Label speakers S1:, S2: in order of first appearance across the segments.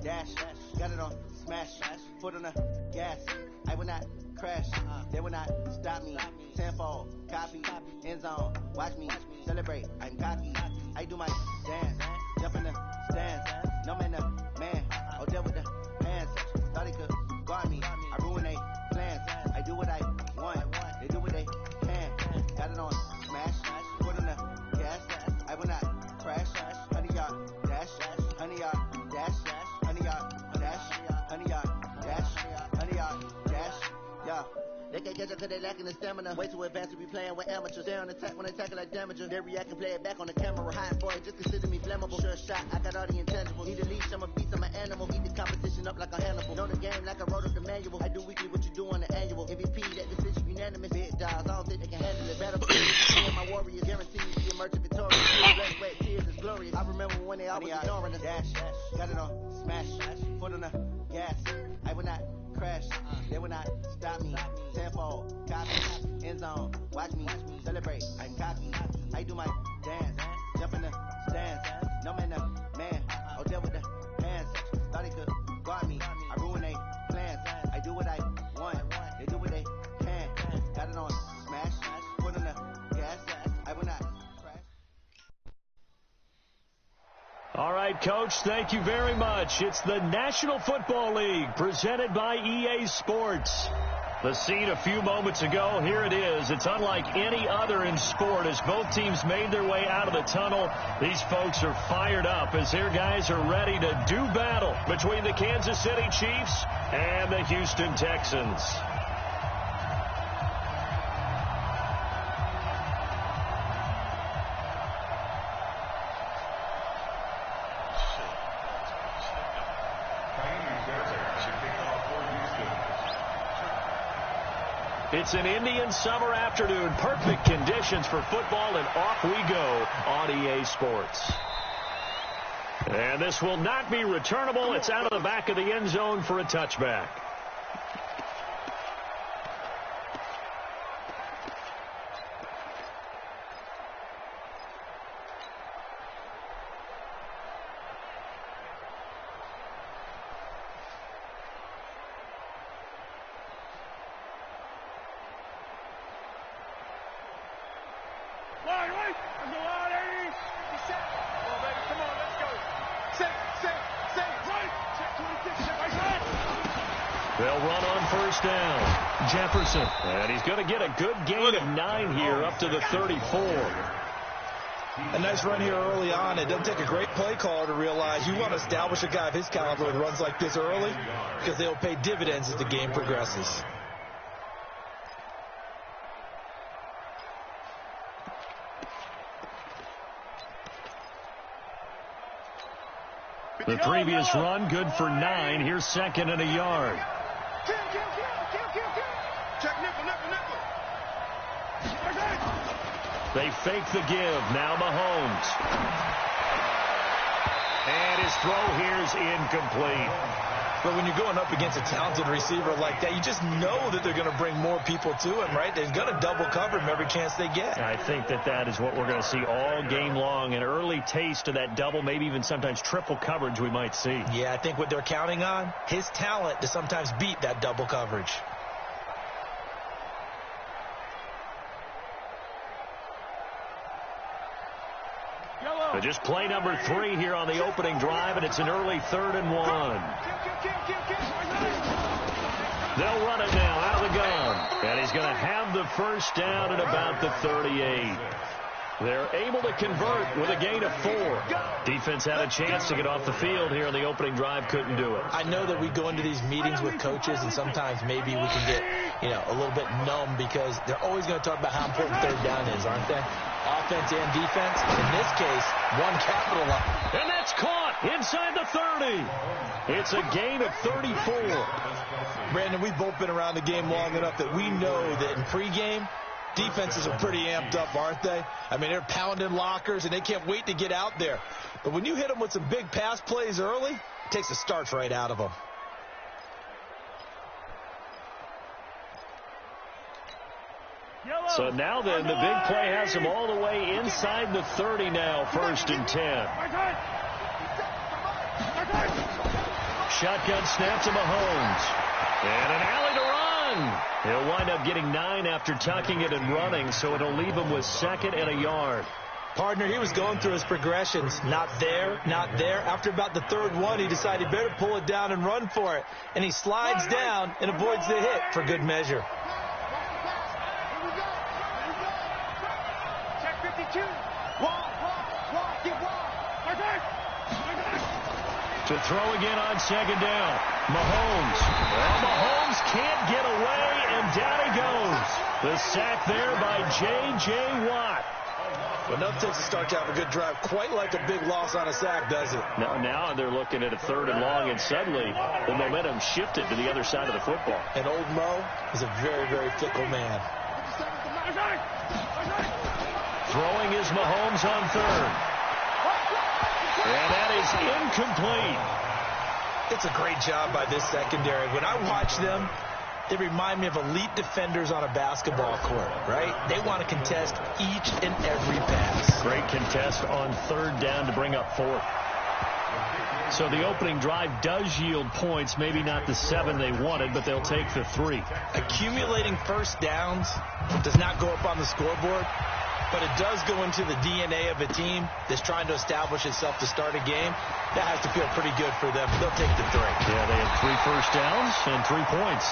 S1: dash, got it on smash, foot on the gas. I will not crash, they will not stop me. Tenfold, copy, end zone, watch me celebrate. I'm cocky, I do my dance, jump in the stands. No man, man, oh there with the hands. Thought he could guard me, I ruin they plans. I do what I want, they do what they can. Got it on smash, foot on the gas. I will not crash, 100-yard dash, 100-yard dash, 100-yard dash, 100-yard dash, 100-yard dash, yeah. They can't catch up cause they lacking the stamina. Way too advanced to be playing with amateurs. They on attack when they tackle like damager. They react and play it back on the camera. High boy, just consider me flammable. Sure shot, I got all the intangibles. Need a leash, I'm a beast, I'm an animal. Eat the competition up like a Hannibal. Know the game like I wrote up the manual. I do weekly what you do on the annual. MVP, that decision unanimous. Big dogs, I don't think they can handle it. Battle me and my warriors, guarantee you be emerging victorious. Blood, sweat, tears is glorious. I remember when they always ignoring us. Dash, got it on smash, foot on the gas. I will not crash, they will not stop me. Tenfold, copy, end zone, watch me celebrate. I'm cocky, I do my dance, jump in the stands. No man, man, oh there with the hands. Thought he could guard me, I ruin they plans. I do what I want, they do what they can. Got it on smash, foot on the gas. I will not crash.
S2: All right, Coach, thank you very much. It's the National Football League presented by EA Sports. The scene a few moments ago, here it is. It's unlike any other in sport. As both teams made their way out of the tunnel, these folks are fired up as their guys are ready to do battle between the Kansas City Chiefs and the Houston Texans. It's an Indian summer afternoon. Perfect conditions for football, and off we go on EA Sports. And this will not be returnable. It's out of the back of the end zone for a touchback. They'll run on first down. Jefferson. And he's going to get a good gain of 9 here up to the 34.
S3: A nice run here early on. It doesn't take a great play caller to realize you want to establish a guy of his caliber with runs like this early because they'll pay dividends as the game progresses.
S2: The previous run good for 9. Here's second and a yard. They fake the give. Now Mahomes. And his throw here's incomplete.
S3: But when you're going up against a talented receiver like that, you just know that they're going to bring more people to him, right? They're going to double cover him every chance they get.
S2: I think that is what we're going to see all game long. An early taste of that double, maybe even sometimes triple coverage we might see.
S3: Yeah, I think what they're counting on, his talent to sometimes beat that double coverage.
S2: Just play number 3 here on the opening drive, and it's an early 3rd and 1. They'll run it now out of the gun, and he's going to have the first down at about the 38. They're able to convert with a gain of 4. Defense had a chance to get off the field here on the opening drive, couldn't do it.
S3: I know that we go into these meetings with coaches, and sometimes maybe we can get, a little bit numb because they're always going to talk about how important 3rd down is, aren't they? Offense and defense. In this case, one capital up.
S2: And that's caught inside the 30. It's a gain of 34.
S3: Brandon, we've both been around the game long enough that we know that in pregame, defenses are pretty amped up, aren't they? I mean, they're pounding lockers, and they can't wait to get out there. But when you hit them with some big pass plays early, it takes the starch right out of them.
S2: So now then, the big play has them all the way inside the 30 now, 1st and 10. Shotgun snap to Mahomes. And an alley to run. He'll wind up getting 9 after tucking it and running, so it'll leave him with 2nd and a yard.
S3: Partner, he was going through his progressions. Not there, not there. After about the 3rd one, he decided he better pull it down and run for it. And he slides down and avoids the hit for good measure.
S4: Check 52. Walk, get walk.
S2: To throw again on 2nd down. Mahomes. Well, Mahomes can't get away, and down he goes. The sack there by J.J. Watt.
S3: Well, enough takes to start to have a good drive. Quite like a big loss on a sack, does it?
S2: Now they're looking at a 3rd and long, and suddenly the momentum shifted to the other side of the football.
S3: And old Mo is a very, very fickle man.
S2: Throwing is Mahomes on 3rd. And that is incomplete.
S3: It's a great job by this secondary. When I watch them, they remind me of elite defenders on a basketball court, right? They want to contest each and every pass.
S2: Great contest on 3rd down to bring up 4th. So the opening drive does yield points, maybe not the 7 they wanted, but they'll take the 3.
S3: Accumulating first downs does not go up on the scoreboard, but it does go into the DNA of a team that's trying to establish itself to start a game. That has to feel pretty good for them. They'll take the 3.
S2: Yeah, they had 3 first downs and 3 points.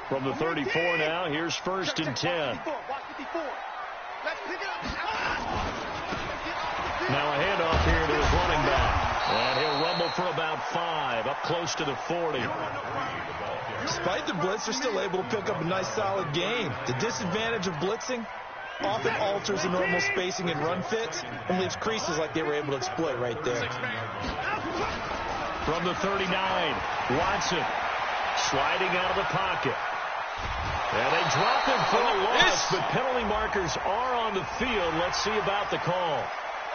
S2: From the 34 now, here's 1st and 10. Now a handoff here to his running back. And he'll rumble for about 5, up close to the 40.
S3: Despite the blitz, they're still able to pick up a nice solid gain. The disadvantage of blitzing often alters the normal spacing and run fits and leaves creases like they were able to exploit right there.
S2: From the 39, Watson sliding out of the pocket. And they drop him for a loss, but penalty markers are on the field. Let's see about the call.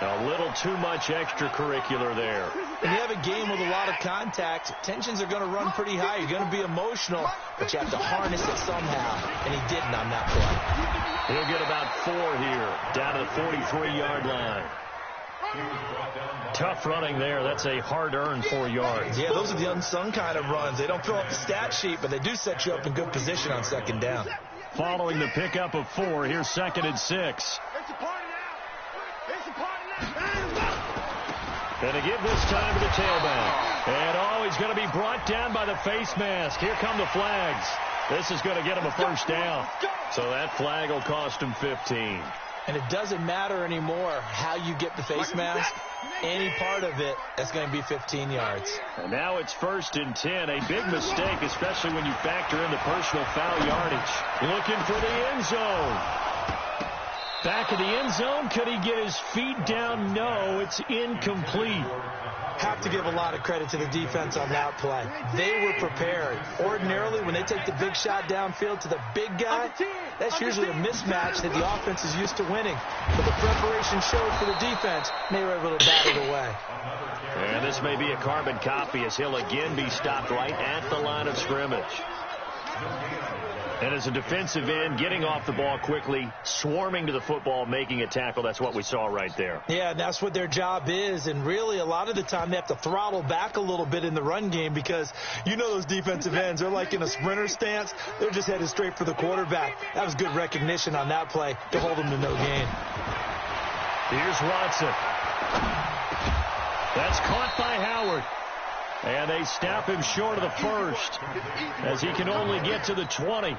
S2: A little too much extracurricular there.
S3: When you have a game with a lot of contact, tensions are going to run pretty high. You're going to be emotional, but you have to harness it somehow, and he didn't on that play.
S2: He'll get about 4 here, down to the 43-yard line. Tough running there. That's a hard-earned 4 yards.
S3: Yeah, those are the unsung kind of runs. They don't fill up the stat sheet, but they do set you up in good position on 2nd down.
S2: Following the pickup of 4, here's 2nd and 6. And to give this time to the tailback. And, he's going to be brought down by the face mask. Here come the flags. This is going to get him a 1st down. So that flag will cost him 15.
S3: And it doesn't matter anymore how you get the face mask. Any part of it, that's going to be 15 yards.
S2: And now it's 1st and 10. A big mistake, especially when you factor in the personal foul yardage. Looking for the end zone. Back of the end zone. Could he get his feet down? No, it's incomplete.
S3: Have to give a lot of credit to the defense on that play. They were prepared. Ordinarily, when they take the big shot downfield to the big guy, that's usually a mismatch that the offense is used to winning. But the preparation showed for the defense, and they were able to bat it away.
S2: And this may be a carbon copy as he'll again be stopped right at the line of scrimmage. And as a defensive end, getting off the ball quickly, swarming to the football, making a tackle, that's what we saw right there.
S3: Yeah, and that's what their job is. And really, a lot of the time, they have to throttle back a little bit in the run game because you know those defensive ends, they're like in a sprinter stance. They're just headed straight for the quarterback. That was good recognition on that play to hold them to no gain.
S2: Here's Watson. That's caught by Howard. And they snap him short of the 1st as he can only get to the 20.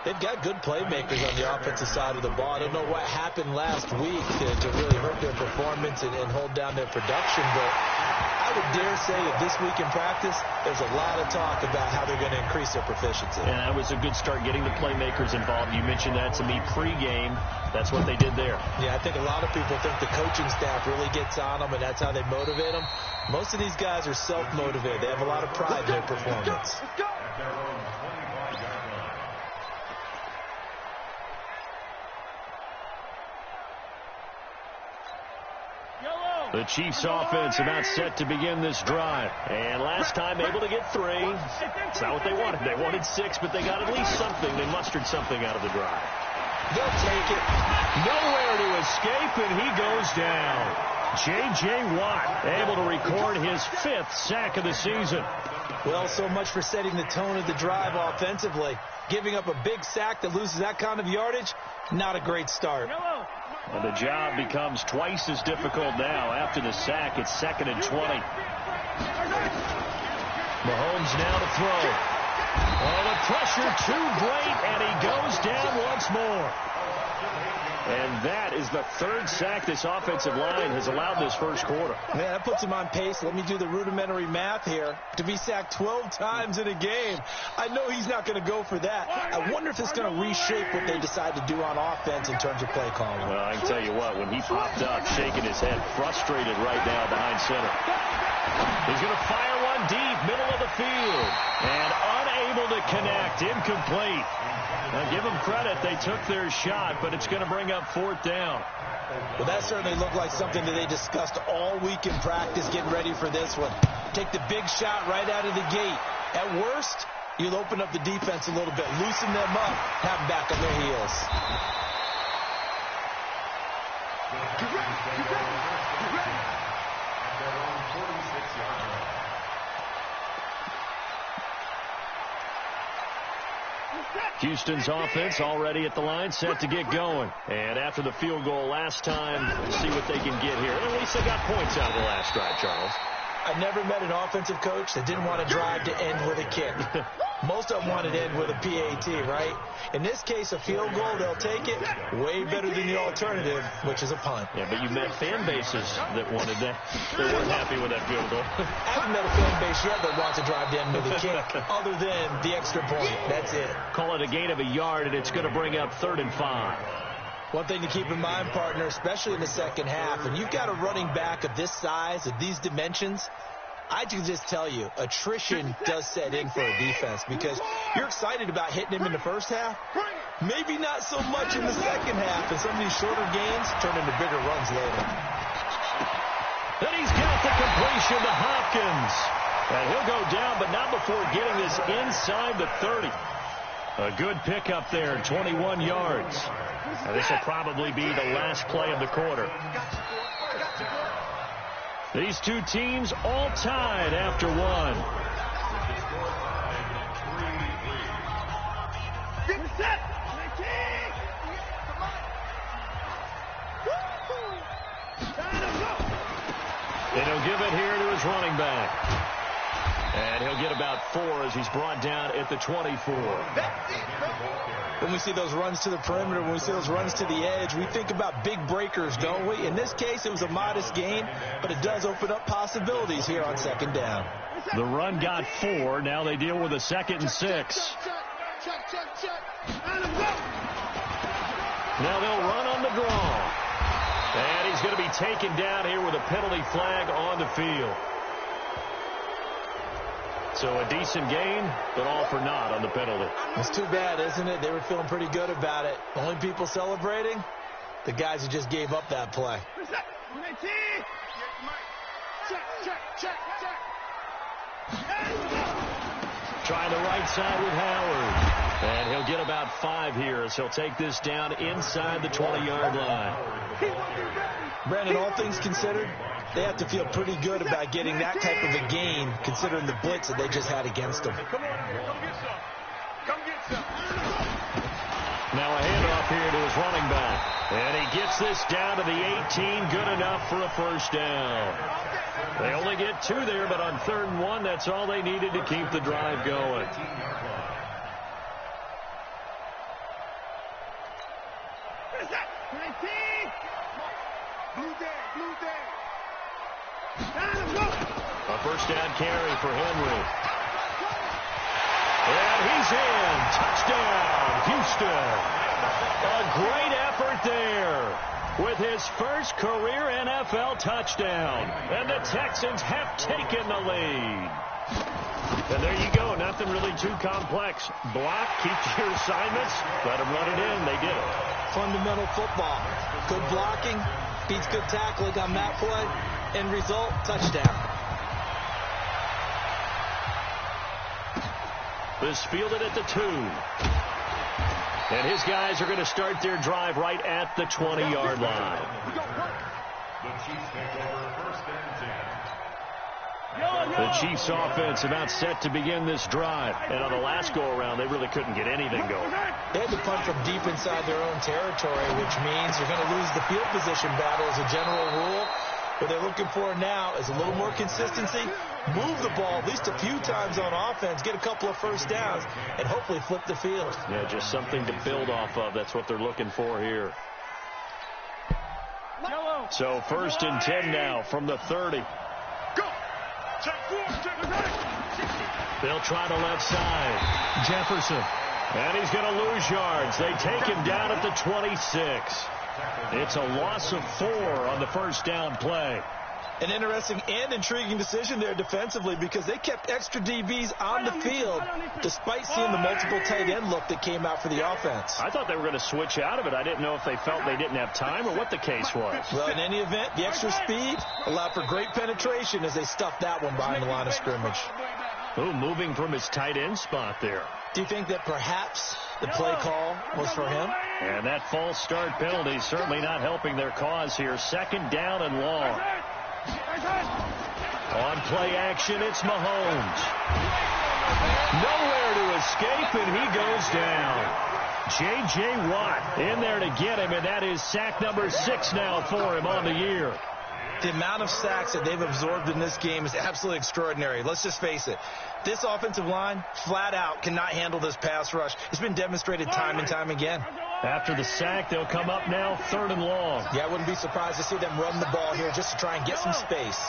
S3: They've got good playmakers on the offensive side of the ball. I don't know what happened last week to really hurt their performance and hold down their production, but I would dare say that this week in practice, there's a lot of talk about how they're going to increase their proficiency.
S2: And that was a good start getting the playmakers involved. You mentioned that to me pregame. That's what they did there.
S3: Yeah, I think a lot of people think the coaching staff really gets on them, and that's how they motivate them. Most of these guys are self-motivated. They have a lot of pride in their performance.
S4: Yellow.
S2: The Chiefs offense about set to begin this drive. And last time able to get 3. It's not what they wanted. They wanted 6, but they got at least something. They mustered something out of the drive.
S3: They'll take it.
S2: Nowhere to escape, and he goes down. J.J. Watt able to record his 5th sack of the season.
S3: Well, so much for setting the tone of the drive offensively. Giving up a big sack that loses that kind of yardage, not a great start.
S2: And the job becomes twice as difficult now. After the sack, it's 2nd and 20. Mahomes now to throw. Oh, the pressure too great, and he goes down once more. And that is the 3rd sack this offensive line has allowed this first quarter.
S3: Man, that puts him on pace. Let me do the rudimentary math here. To be sacked 12 times in a game, I know he's not going to go for that. I wonder if it's going to reshape what they decide to do on offense in terms of play calling.
S2: Well, I can tell you what, when he popped up, shaking his head, frustrated right now behind center. He's going to fire one deep, middle of the field, and unable to connect, incomplete. Now, give them credit, they took their shot, but it's going to bring up 4th down.
S3: Well, that certainly looked like something that they discussed all week in practice, getting ready for this one. Take the big shot right out of the gate. At worst, you'll open up the defense a little bit, loosen them up, have them back on their heels.
S4: Get ready.
S5: They're on 46 yards.
S2: Houston's offense already at the line, set to get going. And after the field goal last time, see what they can get here. At least they got points out of the last drive, Charles.
S3: I never met an offensive coach that didn't want a drive to end with a kick. Most of them wanted to end with a PAT, right? In this case, a field goal, they'll take it. Way better than the alternative, which is a punt.
S2: Yeah, but you met fan bases that wanted that. They weren't happy with that field goal.
S3: I haven't met a fan base yet that wants a drive to end with a kick, other than the extra point. That's it.
S2: Call it a gain of a yard, and it's going to bring up 3rd and 5.
S3: One thing to keep in mind, partner, especially in the second half, when you've got a running back of this size, of these dimensions, I can just tell you, attrition does set in for a defense because you're excited about hitting him in the first half. Maybe not so much in the second half, and some of these shorter gains turn into bigger runs later.
S2: Then he's got the completion to Hopkins. And he'll go down, but not before getting this inside the 30. A good pickup there, 21 yards. Now, this will probably be the last play of the quarter. These two teams all tied after one. And he'll give it here to his running back. And he'll get about 4 as he's brought down at the 24.
S3: When we see those runs to the perimeter, when we see those runs to the edge, we think about big breakers, don't we? In this case, it was a modest gain, but it does open up possibilities here on second down.
S2: The run got 4. Now they deal with a 2nd and 6. Now they'll run on the draw. And he's going to be taken down here with a penalty flag on the field. So a decent gain, but all for naught on the penalty.
S3: It's too bad, isn't it? They were feeling pretty good about it. Only people celebrating, the guys who just gave up that play.
S2: Trying the right side with Howard. And he'll get about 5 here as he'll take this down inside the 20-yard line.
S3: Brandon, all things considered, they have to feel pretty good about getting that type of a gain, considering the blitz that they just had against them.
S2: Now a handoff here to his running back. And he gets this down to the 18. Good enough for a first down. They only get 2 there, but on 3rd and 1, that's all they needed to keep the drive going. A first down carry for Henry. And he's in. Touchdown, Houston. A great effort there with his first career NFL touchdown. And the Texans have taken the lead. And there you go. Nothing really too complex. Block, keep your assignments, let them run it in. They did it.
S3: Fundamental football. Good blocking beats good tackling on that play. End result, touchdown.
S2: This fielded at the 2. And his guys are going to start their drive right at the 20-yard line.
S5: The Chiefs take over first and 10.
S2: The Chiefs offense about set to begin this drive. And on the last go-around, they really couldn't get anything going.
S3: They had to punt from deep inside their own territory, which means you're going to lose the field position battle as a general rule. What they're looking for now is a little more consistency, move the ball at least a few times on offense, get a couple of first downs, and hopefully flip the field.
S2: Yeah, just something to build off of. That's what they're looking for here. So first and 10 now from the 30. They'll try the left side. Jefferson. And he's going to lose yards. They take him down at the 26. It's a loss of 4 on the first down play.
S3: An interesting and intriguing decision there defensively because they kept extra DBs on the field despite seeing the multiple tight end look that came out for the offense.
S2: I thought they were going to switch out of it. I didn't know if they felt they didn't have time or what the case was.
S3: Well, in any event, the extra speed allowed for great penetration as they stuffed that one behind the line of scrimmage.
S2: Oh, moving from his tight end spot there.
S3: Do you think that perhaps the play call was for him?
S2: And that false start penalty certainly not helping their cause here. Second down and long. On play action, it's Mahomes. Nowhere to escape, and he goes down. J.J. Watt in there to get him, and that is sack number 6 now for him on the year.
S3: The amount of sacks that they've absorbed in this game is absolutely extraordinary. Let's just face it. This offensive line, flat out, cannot handle this pass rush. It's been demonstrated time and time again.
S2: After the sack, they'll come up now 3rd and long.
S3: Yeah, I wouldn't be surprised to see them run the ball here just to try and get some space.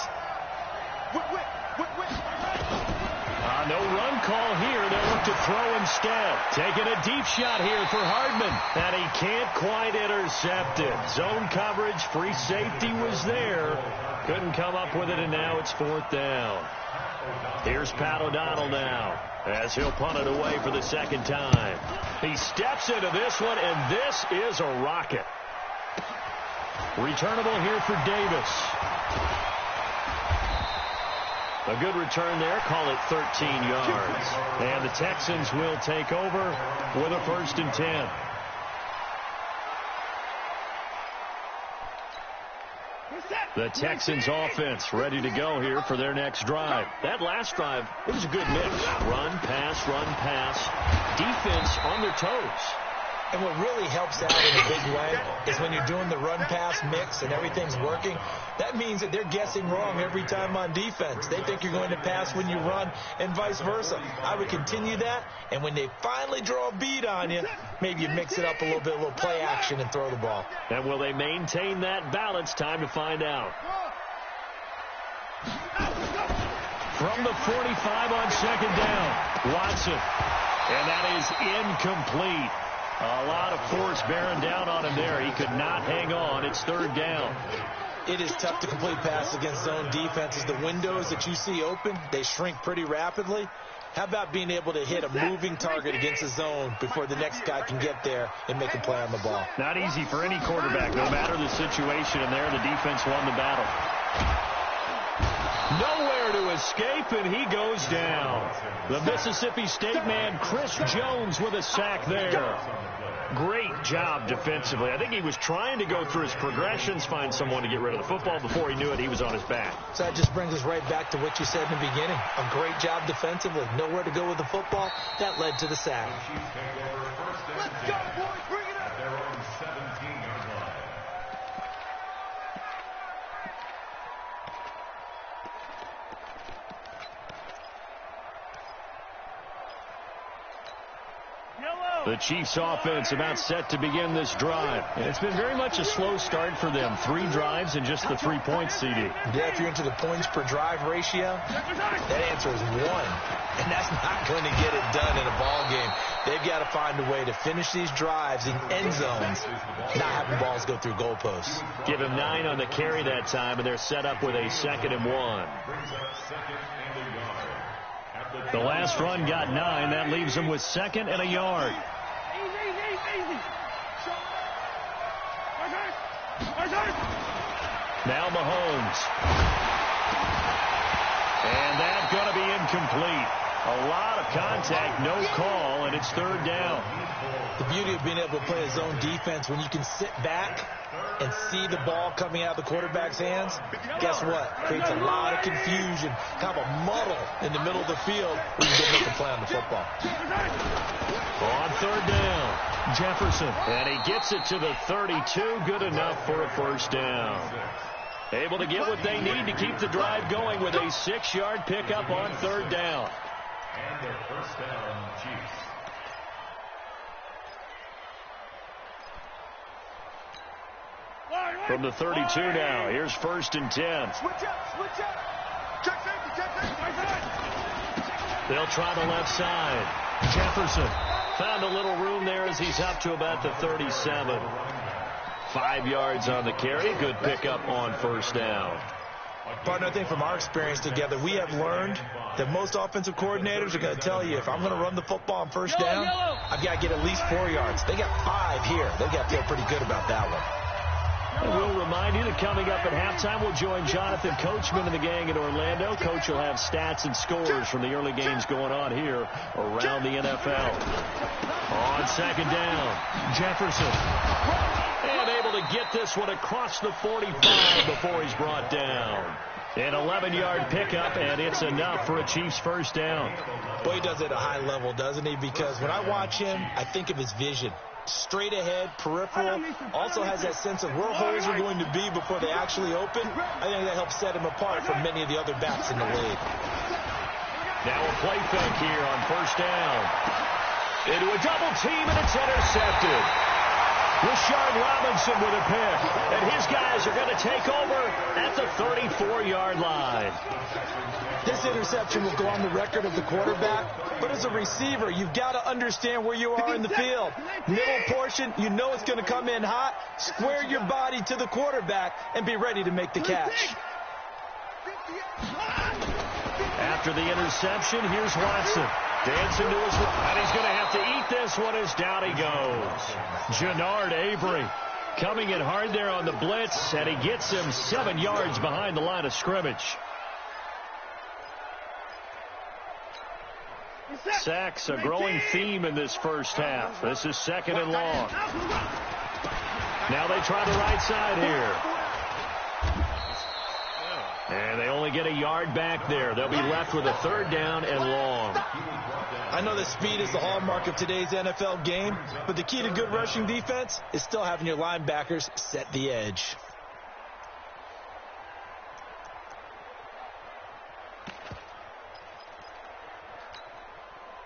S2: No run call here. They'll look to throw instead. Taking a deep shot here for Hardman. And he can't quite intercept it. Zone coverage, free safety was there. Couldn't come up with it, and now it's 4th down. Here's Pat O'Donnell now as he'll punt it away for the second time. He steps into this one, and this is a rocket. Returnable here for Davis. A good return there. Call it 13 yards. And the Texans will take over with a 1st and 10. The Texans offense ready to go here for their next drive. That last drive, it was a good mix. Run, pass, defense on their toes.
S3: And what really helps out in a big way is when you're doing the run-pass mix and everything's working, that means that they're guessing wrong every time on defense. They think you're going to pass when you run and vice versa. I would continue that, and when they finally draw a bead on you, maybe you mix it up a little bit, a little play action, and throw the ball.
S2: And will they maintain that balance? Time to find out. From the 45 on 2nd down, Watson. And that is incomplete. A lot of force bearing down on him there. He could not hang on. It's 3rd down.
S3: It is tough to complete passes against zone defenses. The windows that you see open, they shrink pretty rapidly. How about being able to hit a moving target against a zone before the next guy can get there and make a play on the ball?
S2: Not easy for any quarterback, no matter the situation. And there, the defense won the battle. Nowhere to escape, and he goes down. The Mississippi State man, Chris Jones, with a sack there. Great job defensively. I think he was trying to go through his progressions, find someone to get rid of the football. Before he knew it, he was on his back.
S3: So that just brings us right back to what you said in the beginning. A great job defensively. Nowhere to go with the football. That led to the sack.
S4: Let's go, boys. Bring it up.
S5: Their own 17-yard line.
S2: The Chiefs offense about set to begin this drive. And it's been very much a slow start for them. 3 drives and just the 3 points, CD.
S3: Yeah, if you're into the points per drive ratio, that answer is 1. And that's not going to get it done in a ball game. They've got to find a way to finish these drives in end zones, not having balls go through goalposts.
S2: Give him 9 on the carry that time, and they're set up with a 2nd and 1. The last run got 9. That leaves them with 2nd and a yard. Now Mahomes. And that's going to be incomplete. A lot of contact, no call, and it's third down.
S3: The beauty of being able to play a zone defense when you can sit back and see the ball coming out of the quarterback's hands, guess what? Creates a lot of confusion, kind of a muddle in the middle of the field where you can make a play on the football.
S2: On third down, Jefferson. And he gets it to the 32, good enough for a first down. Able to get what they need to keep the drive going with a 6-yard pickup on third down.
S5: And their first down, Chiefs.
S2: From the 32 now, here's 1st and 10.
S4: Switch up. Check safety.
S2: They'll try the left side. Jefferson found a little room there as he's up to about the 37. 5 yards on the carry. Good pickup on first down.
S3: Partner, I think from our experience together, we have learned that most offensive coordinators are going to tell you, if I'm going to run the football on first down, I've got to get at least 4 yards. They got 5 here. They got to feel pretty good about that one.
S2: And we'll remind you that coming up at halftime, we'll join Jonathan Coachman and the gang in Orlando. Coach will have stats and scores from the early games going on here around the NFL. On second down, Jefferson. And able to get this one across the 45 before he's brought down. An 11-yard pickup, and it's enough for a Chiefs first down.
S3: Boy, he does it at a high level, doesn't he? Because when I watch him, I think of his vision. Straight ahead, peripheral, also has that sense of where holes are going to be before they actually open. I think that helps set him apart from many of the other backs in the league.
S2: Now a play fake here on first down. Into a double team, and it's intercepted. Rashard Robinson with a pick, and his guys are going to take over at the 34-yard line.
S3: This interception will go on the record of the quarterback, but as a receiver, you've got to understand where you are in the field. Middle portion, you know it's going to come in hot. Square your body to the quarterback and be ready to make the catch.
S2: After the interception, here's Watson. Dancing to his right, and he's going to have to eat this one as down he goes. Jannard Avery coming in hard there on the blitz, and he gets him 7 yards behind the line of scrimmage. Sacks, a growing theme in this first half. This is 2nd and long. Now they try the right side here. And they only get a yard back there. They'll be left with a 3rd down and long.
S3: I know that speed is the hallmark of today's NFL game, but the key to good rushing defense is still having your linebackers set the edge.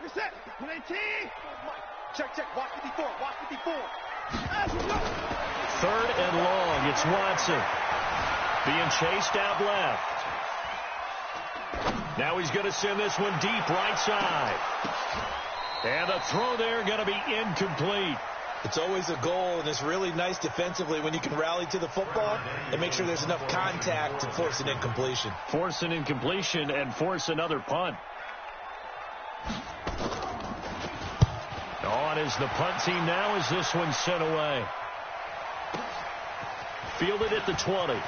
S4: You're set. Check. Watch 54.
S2: 3rd and long. It's Watson being chased out left. Now he's going to send this one deep right side. And the throw there going to be incomplete.
S3: It's always a goal, and it's really nice defensively when you can rally to the football and make sure there's enough contact to force an incompletion.
S2: Force an incompletion and force another punt. On is the punt team now as this one's sent away. Fielded at the 20.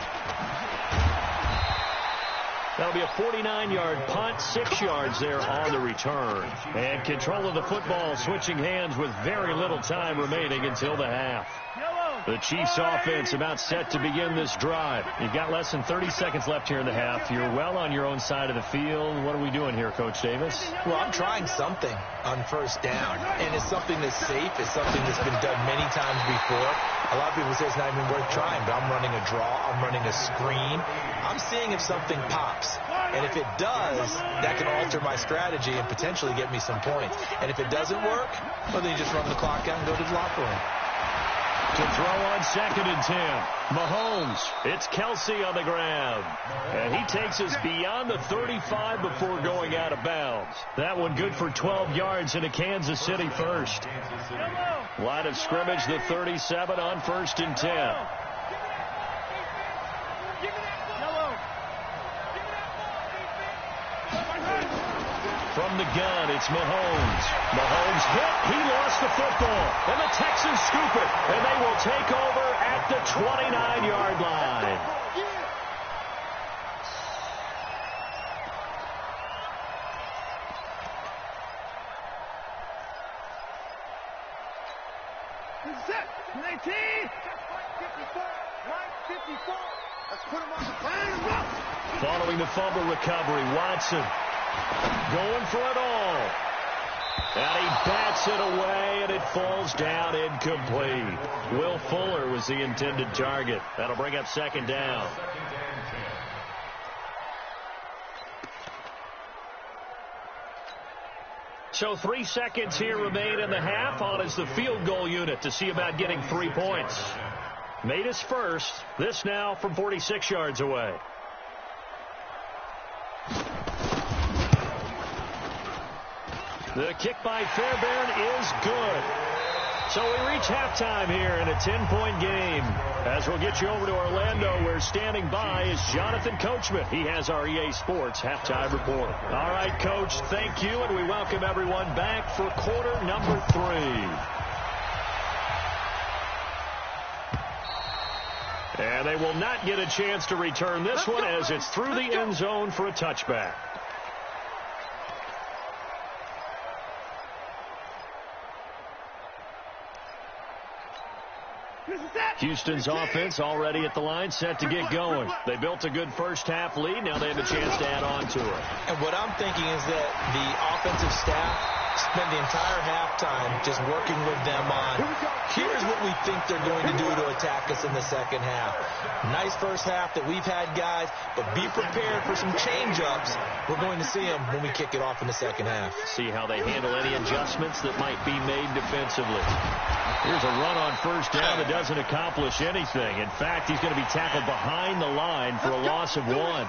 S2: That'll be a 49-yard punt, 6 yards there on the return. And control of the football switching hands with very little time remaining until the half. The Chiefs offense about set to begin this drive. You've got less than 30 seconds left here in the half. You're well on your own side of the field. What are we doing here, Coach Davis?
S3: Well, I'm trying something on first down, and it's something that's safe. It's something that's been done many times before. A lot of people say it's not even worth trying, but I'm running a draw. I'm running a screen. I'm seeing if something pops. And if it does, that can alter my strategy and potentially get me some points. And if it doesn't work, well, then you just run the clock out and go to the locker room.
S2: To throw on 2nd and 10. Mahomes. It's Kelsey on the ground. And he takes us beyond the 35 before going out of bounds. That one good for 12 yards in a Kansas City first. Line of scrimmage, the 37 on 1st and 10. From the gun, it's Mahomes. Mahomes hit. He lost the football. And the Texans scoop it. And they will take over at the 29-yard line. Following the fumble recovery, Watson going for it all. And he bats it away, and it falls down incomplete. Will Fuller was the intended target. That'll bring up second down. So 3 seconds here remain in the half. On is the field goal unit to see about getting 3 points. Made his first. This now from 46 yards away. The kick by Fairbairn is good. So we reach halftime here in a 10-point game. As we'll get you over to Orlando, where standing by is Jonathan Coachman. He has our EA Sports halftime report. All right, Coach, thank you, and we welcome everyone back for quarter number 3. And they will not get a chance to return this one as it's through the end zone for a touchback. Houston's offense already at the line, set to get going. They built a good first-half lead. Now they have a chance to add on to it.
S3: And what I'm thinking is that the offensive staff spend the entire halftime just working with them on, here's what we think they're going to do to attack us in the second half. Nice first half that we've had, guys, but be prepared for some change-ups. We're going to see them when we kick it off in the second half.
S2: See how they handle any adjustments that might be made defensively. Here's a run on first down that doesn't accomplish anything. In fact, he's going to be tackled behind the line for a loss of 1.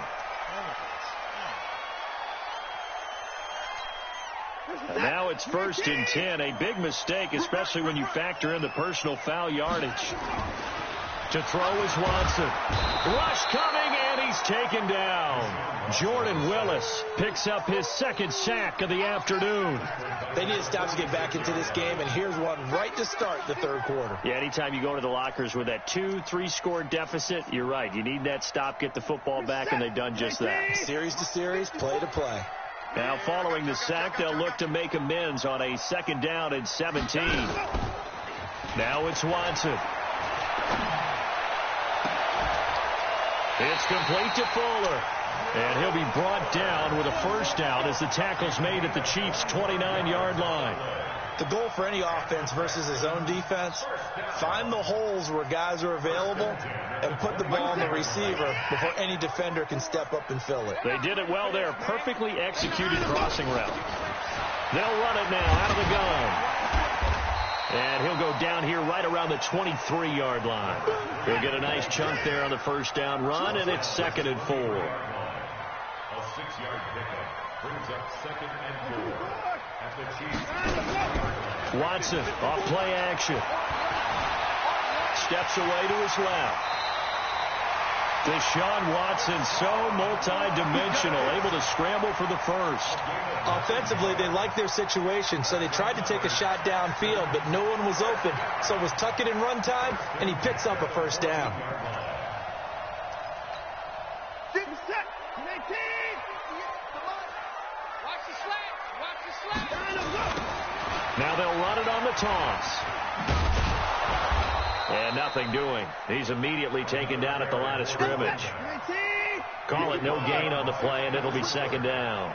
S2: And now it's 1st and 10. A big mistake, especially when you factor in the personal foul yardage. To throw is Watson. Rush coming, and he's taken down. Jordan Willis picks up his second sack of the afternoon.
S3: They need to stop to get back into this game, and here's one right to start the third quarter.
S2: Yeah, anytime you go to the lockers with that 2-3 score deficit, you're right. You need that stop, get the football back, and they've done just that.
S3: Series to series, play to play.
S2: Now following the sack, they'll look to make amends on a 2nd down and 17. Now it's Watson. It's complete to Fuller. And he'll be brought down with a first down as the tackle's made at the Chiefs' 29-yard line.
S3: The goal for any offense versus his own defense, find the holes where guys are available and put the ball on the receiver before any defender can step up and fill it.
S2: They did it well there. Perfectly executed crossing route. They'll run it now out of the gun. And he'll go down here right around the 23-yard line. He'll get a nice chunk there on the first down run, and it's 2nd and 4.
S5: A 6-yard pickup brings up 2nd and 4 at the Chiefs.
S2: Watson off play action. Steps away to his left. Deshaun Watson, so multi-dimensional, able to scramble for the first.
S3: Offensively, they like their situation, so they tried to take a shot downfield, but no one was open. So it was tuck it in run time, and he picks up a first down.
S2: Now they'll run it on the toss. And nothing doing. He's immediately taken down at the line of scrimmage. Call it no gain on the play, and it'll be 2nd down.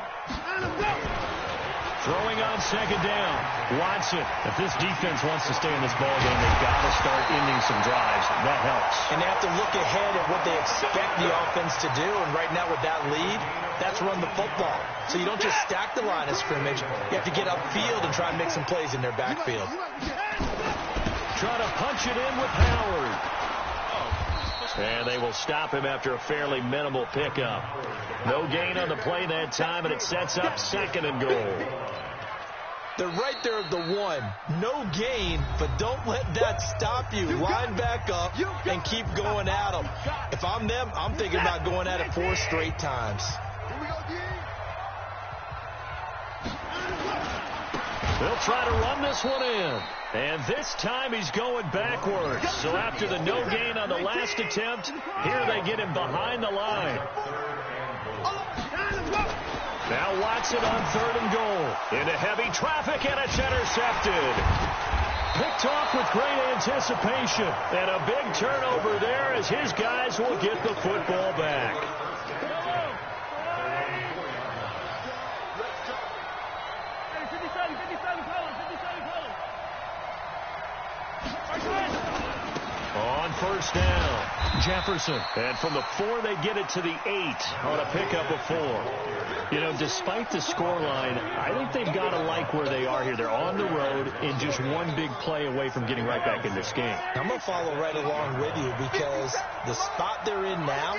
S2: Throwing on 2nd down. Watson. If this defense wants to stay in this ballgame, they've got to start ending some drives. That helps.
S3: And they have to look ahead at what they expect the offense to do. And right now with that lead, that's run the football. So you don't just stack the line of scrimmage. You have to get upfield and try and make some plays in their backfield.
S2: Trying to punch it in with Howard. And they will stop him after a fairly minimal pickup. No gain on the play that time, and it sets up 2nd and goal.
S3: They're right there at the 1. No gain, but don't let that stop you. Line back up and keep going at them. If I'm them, I'm thinking about going at it 4 straight times.
S2: They'll try to run this one in. And this time he's going backwards. So after the no gain on the last attempt, here they get him behind the line. Now Watson on 3rd and goal. Into heavy traffic, and it's intercepted. picked off with great anticipation. And a big turnover there as his guys will get the football back. On first down, Jefferson. And from the 4, they get it to the 8 on a pickup of 4. You know, despite the scoreline, I think they've got to like where they are here. They're on the road and just one big play away from getting right back in this game.
S3: I'm going to follow right along with you because the spot they're in now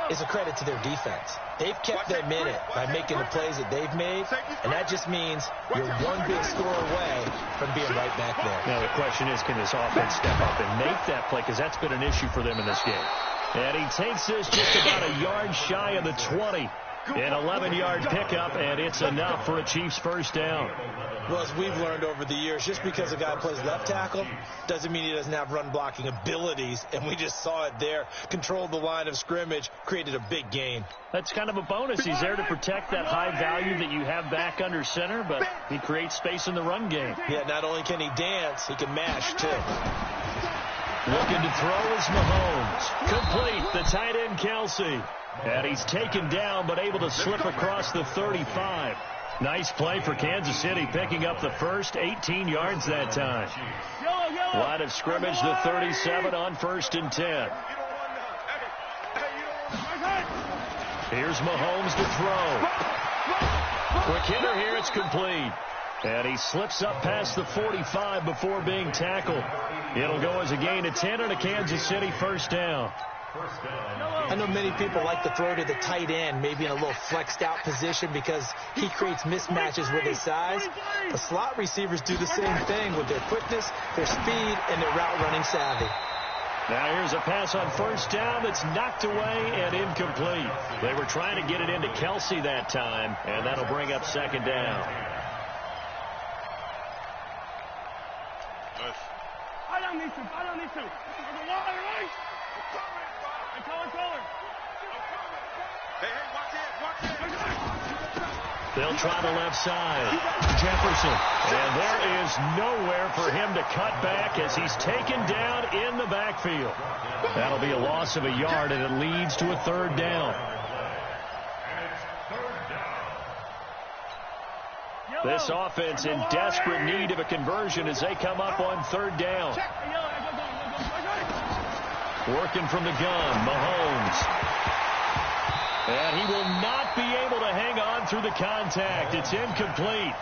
S3: is a credit to their defense. They've kept them in it by making the plays that they've made, and that just means you're one big score away from being right back there.
S2: Now the question is, can this offense step up and make that play? Because that's been an issue for them in this game. And he takes this just about a yard shy of the 20. An 11-yard pickup, and it's enough for a Chiefs first down.
S3: Well, as we've learned over the years, just because a guy plays left tackle doesn't mean he doesn't have run-blocking abilities, and we just saw it there. Controlled the line of scrimmage, created a big gain.
S2: That's kind of a bonus. He's there to protect that high value that you have back under center, but he creates space in the run game.
S3: Yeah, not only can he dance, he can mash, too.
S2: Looking to throw is Mahomes. Complete, the tight end, Kelsey. And he's taken down, but able to slip across the 35. Nice play for Kansas City, picking up the first 18 yards that time. Line of scrimmage, the 37 on 1st and 10. Here's Mahomes to throw. Quick hitter here, it's complete. And he slips up past the 45 before being tackled. It'll go as a gain of 10 and a Kansas City first down.
S3: I know many people like to throw to the tight end, maybe in a little flexed out position because he creates mismatches with his size. The slot receivers do the same thing with their quickness, their speed, and their route running savvy.
S2: Now here's a pass on first down that's knocked away and incomplete. They were trying to get it into Kelsey that time, and that'll bring up second down.
S4: I don't need to.
S2: They'll try the left side. Jefferson. And there is nowhere for him to cut back as he's taken down in the backfield. That'll be a loss of a yard, and it leads to a third down. This offense in desperate need of a conversion as they come up on third down. Working from the gun, Mahomes. And he will not be able to hang on through the contact. It's incomplete.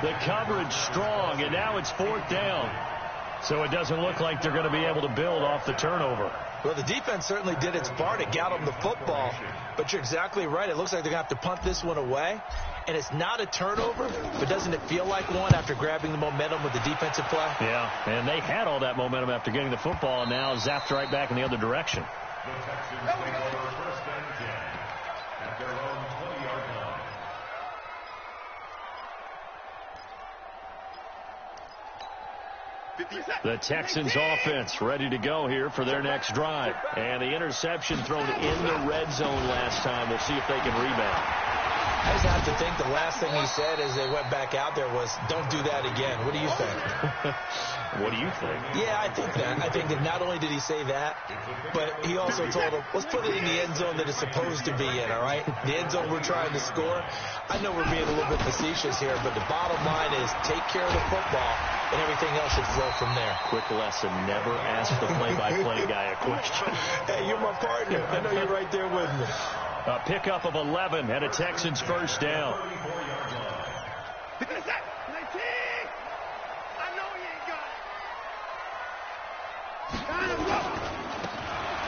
S2: The coverage strong, and now it's fourth down. So it doesn't look like they're going to be able to build off the turnover.
S3: Well, the defense certainly did its part to get them the football. But you're exactly right. It looks like they're going to have to punt this one away. And it's not a turnover, but doesn't it feel like one after grabbing the momentum with the defensive play?
S2: Yeah, and they had all that momentum after getting the football, and now zapped right back in the other direction.
S5: The Texans take over first and 10 at their own 20-yard line.
S2: The Texans offense ready to go here for their next drive. And the interception thrown in the red zone last time. We'll see if they can rebound.
S3: I just have to think the last thing he said as they went back out there was, don't do that again. What do you think?
S2: What do you think?
S3: Yeah, I think that. I think that not only did he say that, but he also told them, let's put it in the end zone that it's supposed to be in, all right? The end zone we're trying to score. I know we're being a little bit facetious here, but the bottom line is take care of the football, and everything else should flow from there.
S2: Quick lesson, never ask the play-by-play guy a question.
S3: Hey, you're my partner. I know you're right there with me.
S2: A pickup of 11 and a Texans first down.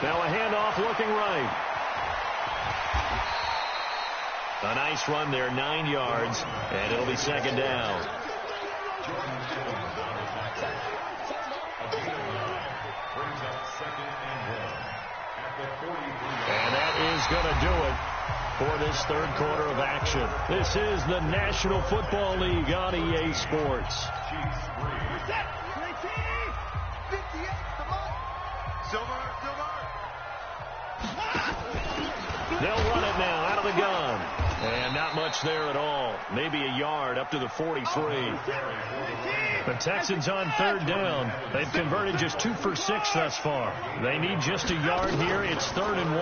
S2: Now a handoff looking right. A nice run there, 9 yards, and it'll be second down. And that is going to do it for this third quarter of action. This is the National Football League on EA Sports. They'll run it now out of the gun. And not much there at all. Maybe a yard up to the 43. The Texans on third down. They've converted just 2 for 6 thus far. They need just a yard here. It's 3rd and 1.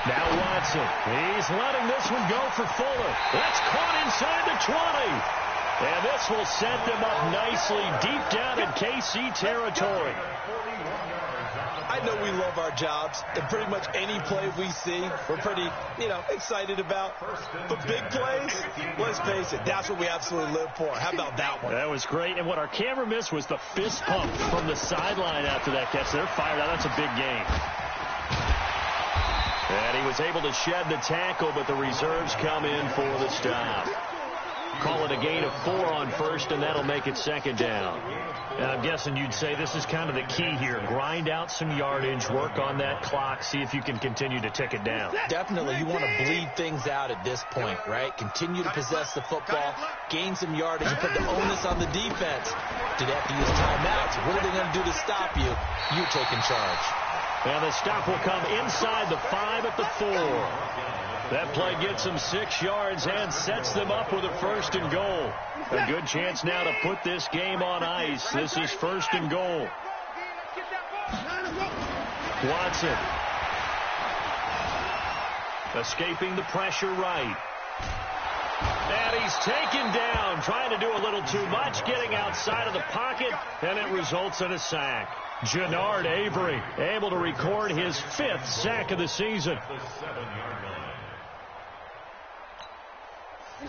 S2: Now Watson. He's letting this one go for Fuller. That's caught inside the 20. And this will set them up nicely deep down in KC territory.
S3: I know we love our jobs, and pretty much any play we see, we're pretty, excited about. But big plays, let's face it, that's what we absolutely live for. How about that one?
S2: That was great. And what our camera missed was the fist pump from the sideline after that catch. They're fired out. That's a big game. And he was able to shed the tackle, but the reserves come in for the stop. Call it a gain of 4 on first, and that'll make it 2nd down. And I'm guessing you'd say this is kind of the key here. Grind out some yardage, work on that clock, see if you can continue to tick it down.
S3: Definitely. You want to bleed things out at this point, right? Continue to possess the football, gain some yardage, and put the onus on the defense. Did they have to use timeouts? What are they going to do to stop you? You're taking charge.
S2: And the stop will come inside the 5 at the 4. That play gets them 6 yards and sets them up with a 1st and goal. A good chance now to put this game on ice. This is 1st and goal. Watson. Escaping the pressure right. And he's taken down, trying to do a little too much, getting outside of the pocket, and it results in a sack. Jannard Avery able to record his 5th sack of the season.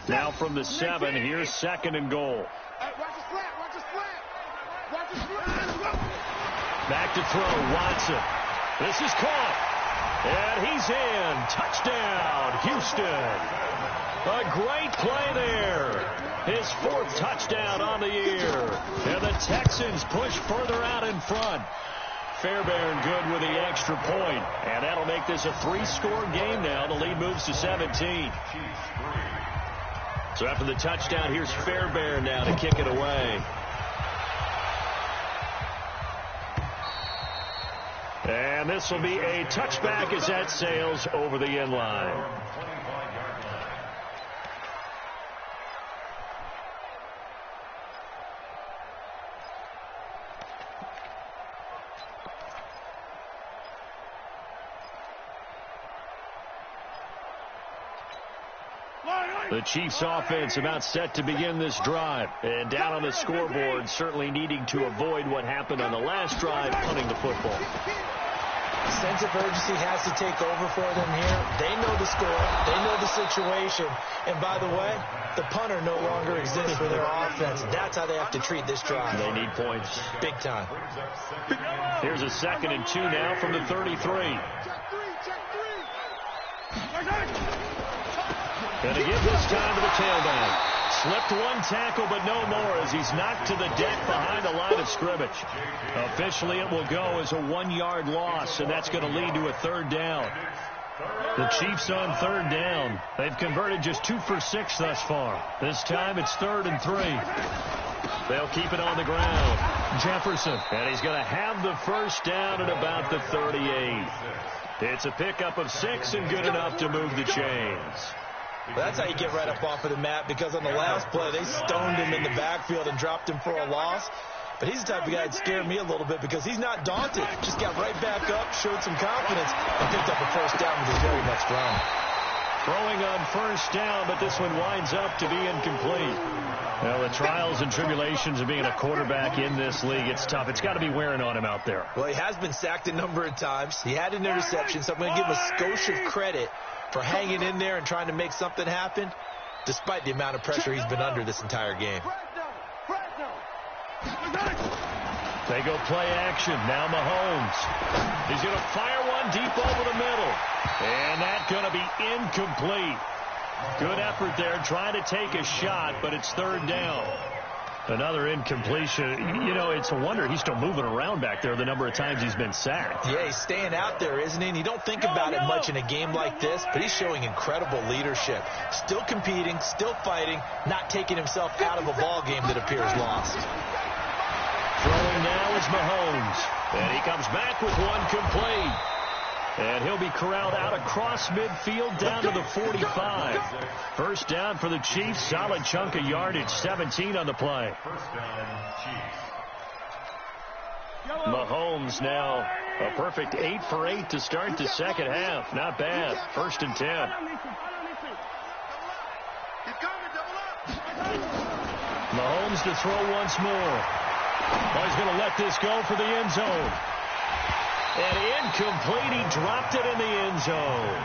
S2: Now from the 7, here's 2nd and goal. Back to throw, Watson. This is caught. And he's in. Touchdown, Houston. A great play there. His 4th touchdown on the year. And the Texans push further out in front. Fairbairn good with the extra point. And that'll make this a 3-score game now. The lead moves to 17. So after the touchdown, here's Fairbairn now to kick it away. And this will be a touchback as that sails over the end line. The Chiefs offense about set to begin this drive. And down on the scoreboard, certainly needing to avoid what happened on the last drive, punting the football.
S3: A sense of urgency has to take over for them here. They know the score. They know the situation. And by the way, the punter no longer exists for their offense. That's how they have to treat this drive.
S2: They need points.
S3: Big time.
S2: Here's a 2nd and 2 now from the 33. And to give this time to the tailback. Slipped one tackle, but no more as he's knocked to the deck behind the line of scrimmage. Officially, it will go as a 1-yard loss, and that's going to lead to a 3rd down. The Chiefs on 3rd down. They've converted just 2 for 6 thus far. This time it's 3rd and 3. They'll keep it on the ground. Jefferson, and he's going to have the 1st down at about the 38. It's a pickup of 6 and good enough to move the chains.
S3: Well, that's how you get right up off of the mat, because on the last play, they stoned him in the backfield and dropped him for a loss. But he's the type of guy that scared me a little bit because he's not daunted. Just got right back up, showed some confidence, and picked up a 1st down with his very next run.
S2: Throwing on 1st down, but this one winds up to be incomplete. Well, the trials and tribulations of being a quarterback in this league, it's tough. It's got to be wearing on him out there.
S3: Well, he has been sacked a number of times. He had an interception, so I'm going to give him a skosh of credit for hanging in there and trying to make something happen, despite the amount of pressure he's been under this entire game.
S2: They go play action. Now Mahomes. He's going to fire one deep over the middle. And that's going to be incomplete. Good effort there, trying to take a shot, but it's 3rd down. Another incompletion. You know, it's a wonder he's still moving around back there the number of times he's been sacked.
S3: Yeah, he's staying out there, isn't he? And you don't think about it much in a game like this, but he's showing incredible leadership. Still competing, still fighting, not taking himself out of a ball game that appears lost.
S2: Throwing now is Mahomes. And he comes back with one complete. And he'll be corralled out across midfield down to the 45. First down for the Chiefs. Solid chunk of yardage. 17 on the play.
S5: First down, Chiefs.
S2: Mahomes now a perfect 8 for 8 to start the second half. Not bad. First and 10. Mahomes to throw once more. Oh, he's going to let this go for the end zone. And incomplete. He dropped it in the end zone.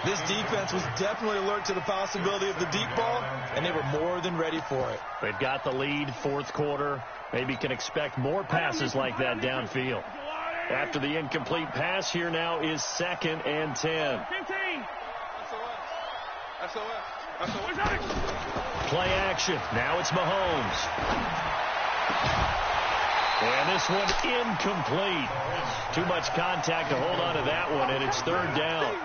S3: This defense was definitely alert to the possibility of the deep ball, and they were more than ready for it.
S2: They've got the lead, fourth quarter. Maybe can expect more passes like that downfield. After the incomplete pass, here now is second and 10.
S4: 15.
S2: Play action. Now it's Mahomes. And this one incomplete. Too much contact to hold on to that one, and it's third down.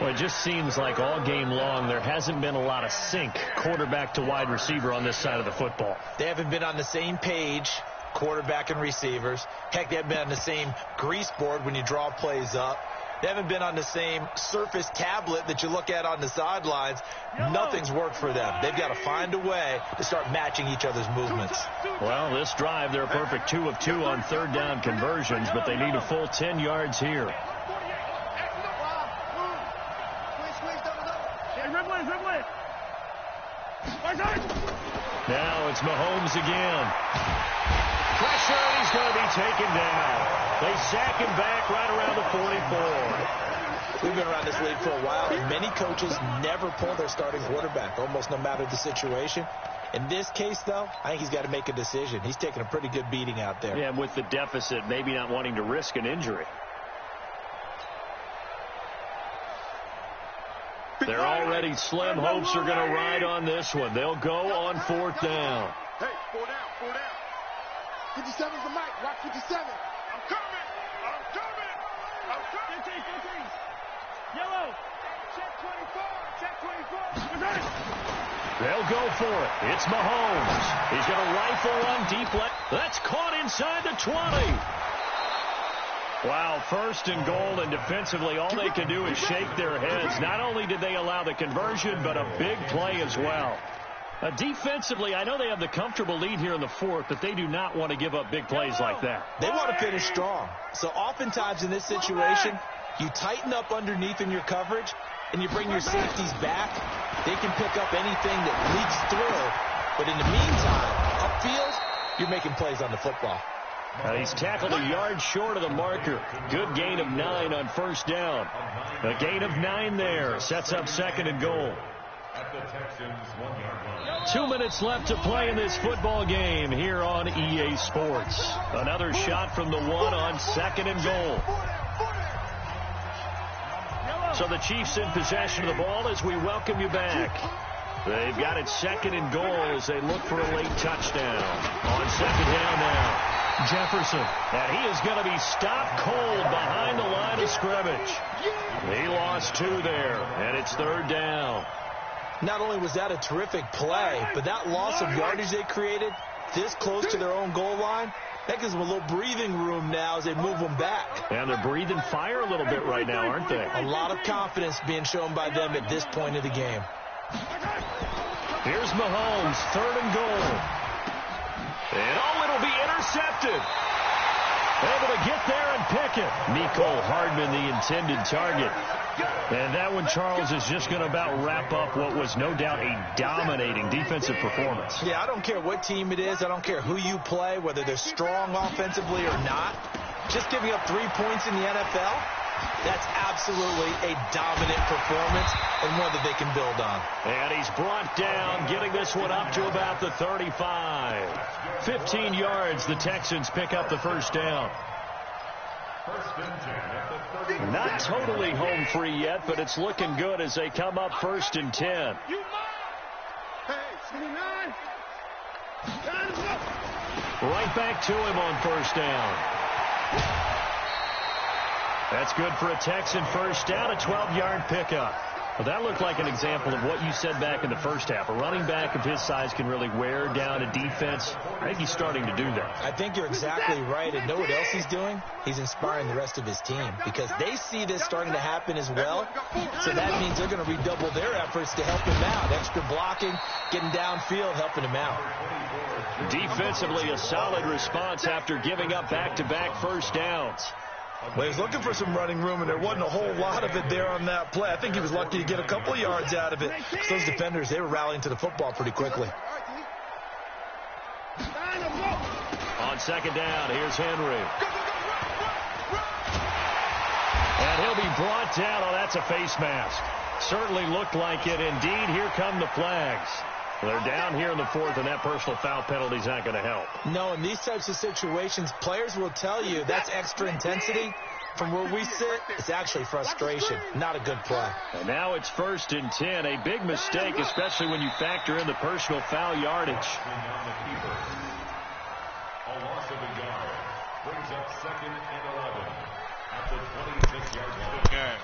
S2: Well, it just seems like all game long there hasn't been a lot of sync quarterback to wide receiver on this side of the football.
S3: They haven't been on the same page, quarterback and receivers. Heck, they haven't been on the same grease board when you draw plays up. They haven't been on the same surface tablet that you look at on the sidelines. Nothing's worked for them. They've got to find a way to start matching each other's movements.
S2: Well, this drive, they're a perfect 2 of 2 on third down conversions, but they need a full 10 yards here. Now it's Mahomes again. Pressure, and he's going to be taken down. They sack him back right around the 44.
S3: We've been around this league for a while, and many coaches never pull their starting quarterback, almost no matter the situation. In this case, though, I think he's got to make a decision. He's taking a pretty good beating out there.
S2: Yeah, with the deficit, maybe not wanting to risk an injury. They're already slim hopes are going to ride on this one. They'll go on fourth down.
S4: Hey, 4 down. 57's the mic. Watch 57. I'm coming. 15. Yellow. Check 24.
S2: They'll go for it. It's Mahomes. He's going to rifle one deep left. That's caught inside the 20. Wow, first and goal, and defensively all they can do is shake their heads. Not only did they allow the conversion, but a big play as well. Defensively, I know they have the comfortable lead here in the fourth, but they do not want to give up big plays like that.
S3: They want to finish strong. So oftentimes in this situation, you tighten up underneath in your coverage, and you bring your safeties back. They can pick up anything that leaks through. But in the meantime, upfield, you're making plays on the football.
S2: He's tackled a yard short of the marker. Good gain of 9 on first down. A gain of 9 there. Sets up second and goal.
S5: At the Texans' 1-yard line.
S2: 2 minutes left to play in this football game here on EA Sports. Another shot from the 1 on second and goal. So the Chiefs in possession of the ball as we welcome you back. They've got it second and goal as they look for a late touchdown. On second down now. Jefferson, and he is going to be stopped cold behind the line of scrimmage. He lost 2 there, and it's third down.
S3: Not only was that a terrific play, but that loss of yardage they created this close to their own goal line, that gives them a little breathing room now as they move them back.
S2: And they're breathing fire a little bit right now, aren't they?
S3: A lot of confidence being shown by them at this point of the game.
S2: Here's Mahomes, third and goal. And it'll be intercepted. Able to get there and pick it. Mecole Hardman, the intended target. And that one, Charles, is just going to about wrap up what was no doubt a dominating defensive performance.
S3: Yeah, I don't care what team it is. I don't care who you play, whether they're strong offensively or not. Just giving up 3 points in the NFL, that's absolutely a dominant performance and one that they can build on.
S2: And he's brought down, getting this one up to about the 35. 15 yards, the Texans pick up the first down.
S5: First and 10 at the 30.
S2: Not totally home free yet, but it's looking good as they come up first and 10.
S4: Hey, 29.
S2: Right back to him on first down. That's good for a Texan first down, a 12-yard pickup. Well, that looked like an example of what you said back in the first half. A running back of his size can really wear down a defense. I think he's starting to do that.
S3: I think you're exactly right. And know what else he's doing? He's inspiring the rest of his team because they see this starting to happen as well. So that means they're going to redouble their efforts to help him out. Extra blocking, getting downfield, helping him out.
S2: Defensively, a solid response after giving up back-to-back first downs.
S3: Well, he was looking for some running room, and there wasn't a whole lot of it there on that play. I think he was lucky to get a couple of yards out of it. Those defenders, they were rallying to the football pretty quickly.
S2: On second down, here's Henry. And he'll be brought down. Oh, that's a face mask. Certainly looked like it. Indeed, here come the flags. They're down here in the fourth, and that personal foul penalty is not going to help.
S3: No, in these types of situations, players will tell you that's extra intensity. From where we sit, it's actually frustration. Not a good play.
S2: And now it's 1st and 10. A big mistake, especially when you factor in the personal foul yardage.
S5: A loss of a yard brings up 2nd and 11 at the 26-yard line.
S4: Okay.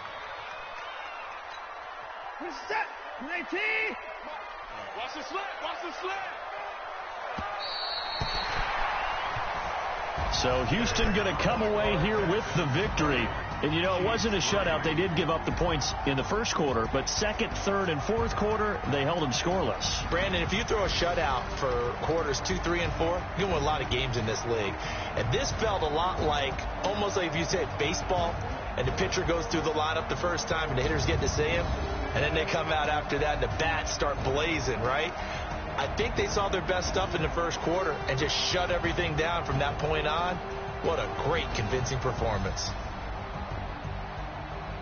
S4: Set. 19. Watch the slant. Watch the slant.
S2: So Houston going to come away here with the victory. And, you know, it wasn't a shutout. They did give up the points in the first quarter, but second, third, and fourth quarter, they held them scoreless.
S3: Brandon, if you throw a shutout for quarters 2, 3, and 4, you can win a lot of games in this league. And this felt a lot like, almost like if you said baseball, and the pitcher goes through the lineup the first time, and the hitters get to see him, and then they come out after that, and the bats start blazing, right? I think they saw their best stuff in the first quarter and just shut everything down from that point on. What a great, convincing performance.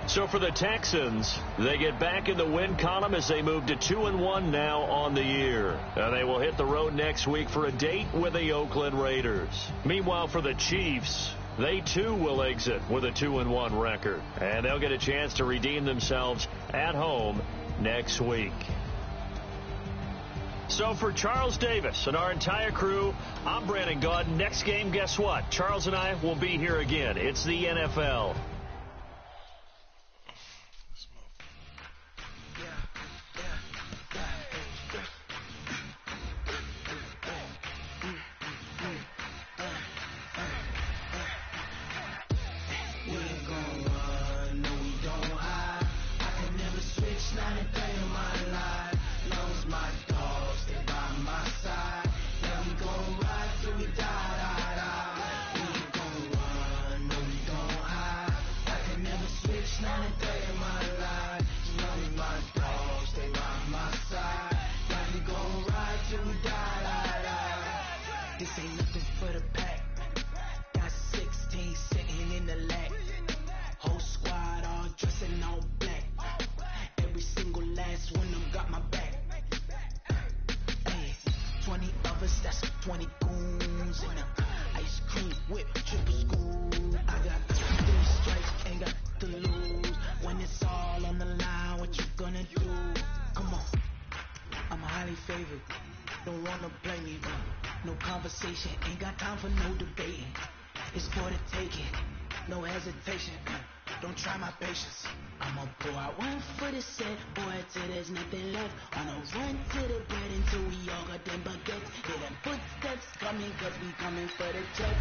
S2: So for the Texans, they get back in the win column as they move to 2-1 now on the year. And they will hit the road next week for a date with the Oakland Raiders. Meanwhile, for the Chiefs, they too will exit with a 2-1 record. And they'll get a chance to redeem themselves at home next week. So for Charles Davis and our entire crew, I'm Brandon Gaud. Next game, guess what? Charles and I will be here again. It's the NFL.
S6: This ain't nothing for the pack. Got 16 sitting in the lap. Whole squad all dressing all black. Every single last one of them got my back. Hey, 20 of us, that's 20 goons. And a ice cream whip, triple school. I got 3 strikes, ain't got to lose. When it's all on the line, what you gonna do? Come on, I'm highly favored. Don't wanna play me, no conversation, ain't got time for no debating. It's for the taking, no hesitation. Don't try my patience. I'ma pour out one for the set, boy, till there's nothing left. On a run to the bread until we all got them baguettes. Hear them footsteps coming, cause we coming for the check.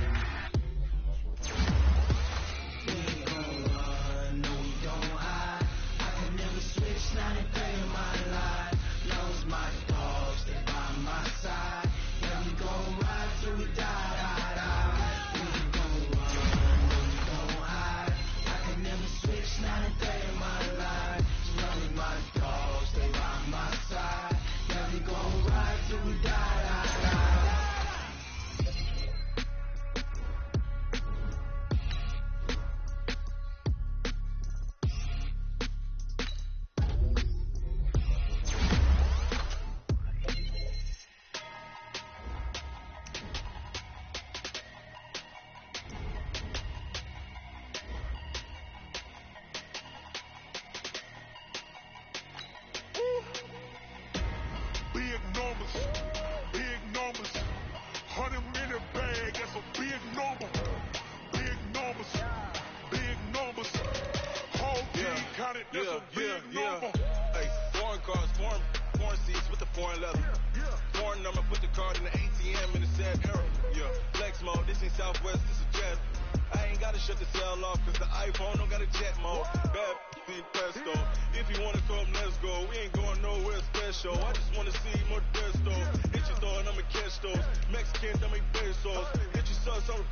S6: We ain't gon' run, no we don't hide. I can never switch, not a day in my life. Love's my dogs, they by my side. Yeah, we gon' ride till we die, die, die. We ain't gon' run, no we don't hide. I can never switch, not a day in my life. Love my dogs, they by my side. Yeah, we gon' ride till we die, die, die.
S4: Big numbers, big numbers. 100 minute bag, that's a big number. Big numbers, big numbers. Whole team counted, that's a big number.
S7: cars, foreign seats with the foreign leather. Foreign number, put the card in the ATM in the sad era. Yeah, flex mode, this ain't Southwest, this is jet. I ain't gotta shut the cell off, cause the iPhone don't got a jet mode. Bad in pesto. If you wanna come, let's go. We ain't going nowhere special. I just wanna see more desto. Hit your thought, I'ma catch those. Mexicans, I make pesos. Hit your sauce, I'm